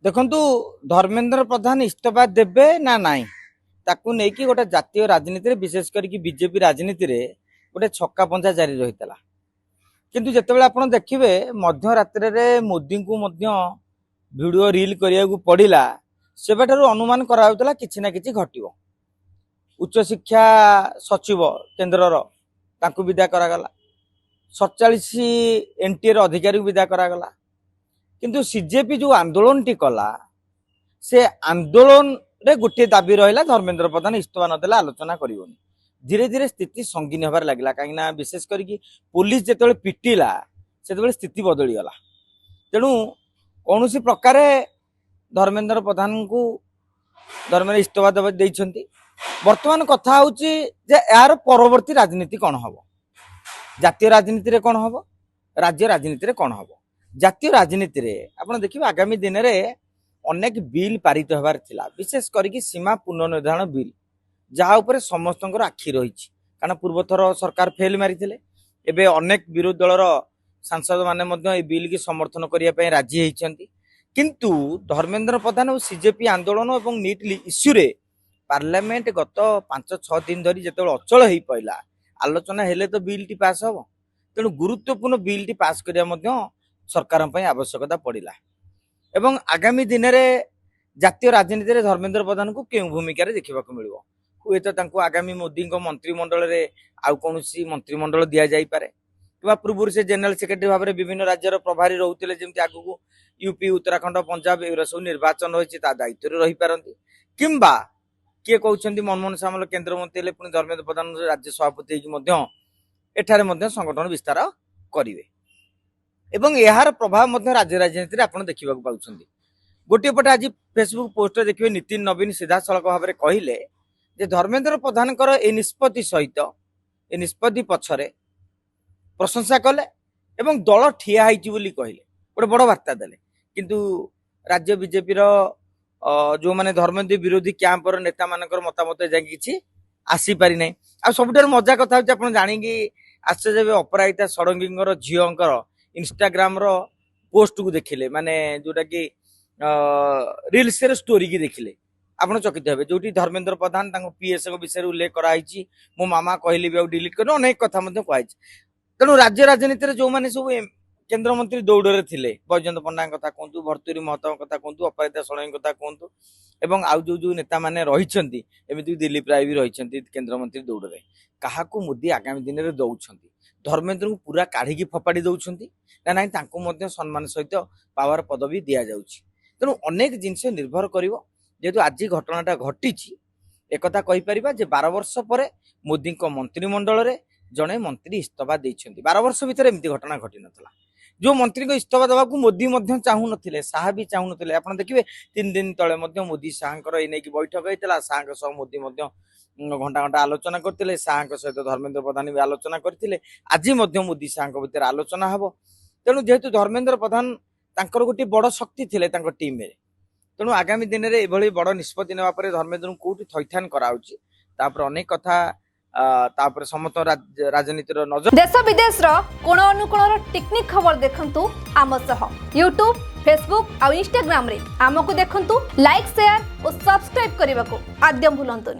देखंतु धर्मेंद्र प्रधान इस्तीफा देबे ना नाई ताकू नेकी गोटे जातीय राजनीति रे विशेष करके बीजेपी राजनीति रे गोटे छक्का पंजा जारी रहितला किंतु जेतेबेले आपण देखिबे मध्य रात्रि रे मोदी को मध्य वीडियो रील करिया को पड़िला सेबेठारु अनुमान कराउतला किछि ना किछि घटिबो। उच्च शिक्षा सचिव केंद्रर ताकू विदा करागला 47 एनटीए अधिकारी विदा करागला किंतु सीजेपी जो आंदोलन टी कला से आंदोलन रे गोटे दाबी रहा धर्मेंद्र प्रधान इस्तीफा नदेला आलोचना करिवनी। धीरे धीरे स्थिति संगीन होबार लगिला कहीं विशेष करके पुलिस जिते पिटिला से स्थिति बदली गला। तेणु कौन प्रकार धर्मेंद्र प्रधान को धर्मेंद्र इस्तीफा देइछंती। वर्तमान कथा होची जे यार परवर्ती राजनीति कौन हम जातीय राजनीति रे कौन हम राज्य राजनीति रे कौन हम। जातीय राजनीति रे आपण देखिबे आगामी दिन रे अनेक बिल पारित होबार थिला विशेष करके सीमा पुनर्निर्धारण बिल जहाँ उपरे समस्तंकर आखि रही कारण पूर्वथर सरकार फेल मारिथिले एबे अनेक विरोधी दलर सांसद माने मध्य ए बिल की समर्थन करिया पय राजी हेइचंती। किंतु धर्मेंद्र प्रधान और सीजेपी आंदोलन और नीट इश्यू रे पार्लियामेंट गत 5-6 दिन धरी जेतेबेले अचल हेइ पइला आलोचना हेले तो बिल टी पास हो। तेणु गुरुत्वपूर्ण बिल टी पास करिया मध्य सरकार पय आवश्यकता पड़िला एवं आगामी दिन में जातीय राजनीति रे धर्मेंद्र प्रधान को क्यों भूमिका रे देखा मिलिबो। हुए तो तांको आगामी मोदी मंत्रिमंडल रे आउ कोनोसी मंत्रिमंडल दिया जाई पारे किबा पूर्व से जनरल सेक्रेटरी भाव में विभिन्न राज्यर प्रभारी रोते जमी आगू यूपी उत्तराखंड पंजाब एरा सब निर्वाचन रही दायित्व रही पारती किंबा किए कहते मनमोहन सामल केन्द्र मंत्री हेले पुणी धर्मेंद्र प्रधान राज्य सभापति एठारे संगठन विस्तार करेंगे एवं यार प्रभाव राज्य राजनीति में आपड़ देखा पाउछंती। गोटे पटे आज फेसबुक पोस्ट देखिए नितिन नवीन सीधा सड़क भाव में कहले जे धर्मेंद्र प्रधान ए निष्पत्ति सहित ए निष्पत्ति पछरे प्रशंसा कले एवं दल ठिया होती कहले गोटे बड़ वार्ता देले किंतु राज्य बीजेपी जो माने धर्मेंद्र विरोधी कैंपर नेता मानकर मतामत जाकि किछि आसी पारि नै। आ सबुठार मजा कथा होछि आपण जानिकी आश्चर्य अपराजिता षडंगींकर झीओंकर इंस्टाग्राम रो पोस्ट को देखिले माने जोटा कि रील्स रे स्टोरी की देखिले आपण चकित हेबे जोटी धर्मेंद्र प्रधान तांको पीएस को विषय उल्लेख कराई मो मामा कहली भी डिलीट कर अनेक कथा मध्य कहै। तेणु राज्य राजनीति रे जो माने सब केंद्र मंत्री दौड़े थिले बैजयंत पंडा कथा कहतु भर्तुरी महतो कथा कहतु अपराजिता षडंगी कथा कहतु एवं आउ जो नेता माने रहिछंती एमिति दिलीप राय भी रहिछंती केंद्र मंत्री दौड़े कहा मोदी आगामी दिन में दौरान धर्मेंद्र को पूरा काढ़ी फपाड़ी दौरान ना ना तांको मध्य सम्मान सहित पावर पदवी दि जाउछि। तेणु अनेक जिनस निर्भर करिवो जेहेतु आज घटनाटा घटी एकता कहि परिबा जे 12 वर्ष पर मोदी मंत्रिमंडल रे जड़े मंत्री इस्तीफा देइछंती। 12 वर्ष भितर एमती घटना घटी नथला। जो मंत्री को इस्तीफा देवा मोदी चाहू नथिले शाह भी चाहू नथिले। आपण देखिबे 3 दिन तले मोदी शाहकर ए नेकी बैठक होइतला शाहक सह मोदी घंटा घंटा आलोचना करथिले शाहक सहित धर्मेंद्र प्रधान भी आलोचना करथिले। आज मोदी शाहक भितर आलोचना हबो। तेणु जेहेतु धर्मेंद्र प्रधान तांकर गोटे बड़ शक्ति थिले तांकर टीम रे तेणु आगामी दिन में एभली बड़ निष्पत्ति नेबा परे धर्मेंद्र को कोठी थैथान कराउची तापर अनेक कथा तापर समस्त राजनीति नजर देश विदेश कोण अनुकोण टेक्निक खबर देखंतु आम सह यूट्यूब फेसबुक और इंस्टाग्राम रे आमको देखंतु लाइक शेयर और सब्सक्राइब करने को आद्यम भूलंतुनी।